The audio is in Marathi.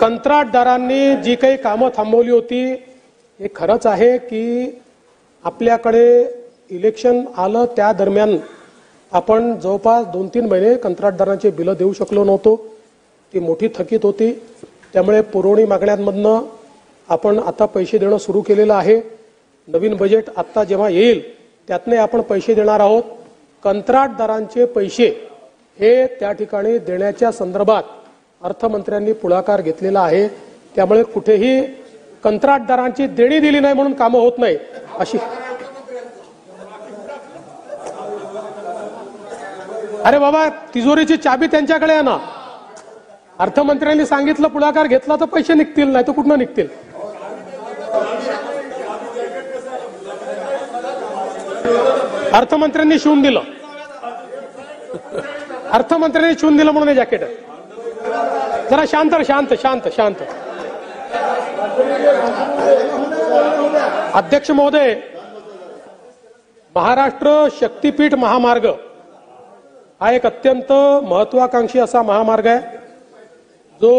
कंत्राटदारांनी जी काही कामं थांबवली होती हे खरंच आहे की आपल्याकडे इलेक्शन आलं त्या दरम्यान आपण जवळपास 2-3 महिने कंत्राटदारांचे बिल देऊ शकलो नव्हतो। ती मोठी थकीत होती। त्यामुळे पुरवणी मागण्यांमधनं आपण आता पैसे देणं सुरू केलेलं आहे। नवीन बजेट आता जेव्हा येईल त्यातने आपण पैसे देणार आहोत। कंत्राटदारांचे पैसे हे त्या ठिकाणी देण्याच्या संदर्भात अर्थमंत्र्यांनी पुढाकार घेतलेला आहे। त्यामुळे कुठेही कंत्राटदारांची देणी दिली नाही म्हणून कामं होत नाही अशी। अरे बाबा, तिजोरीची चाबी त्यांच्याकडे आहे ना। अर्थमंत्र्यांनी सांगितलं पुढाकार घेतला तर पैसे निघतील, नाही तर कुठनं निघतील। अर्थमंत्र्यांनी शिवून दिलं, अर्थमंत्र्यांनी शिवून दिलं म्हणून हे जॅकेट आहे। जरा शांत शांत शांत शांत। अध्यक्ष महोदय, महाराष्ट्र शक्तीपीठ महामार्ग हा एक अत्यंत महत्वाकांक्षी असा महामार्ग आहे जो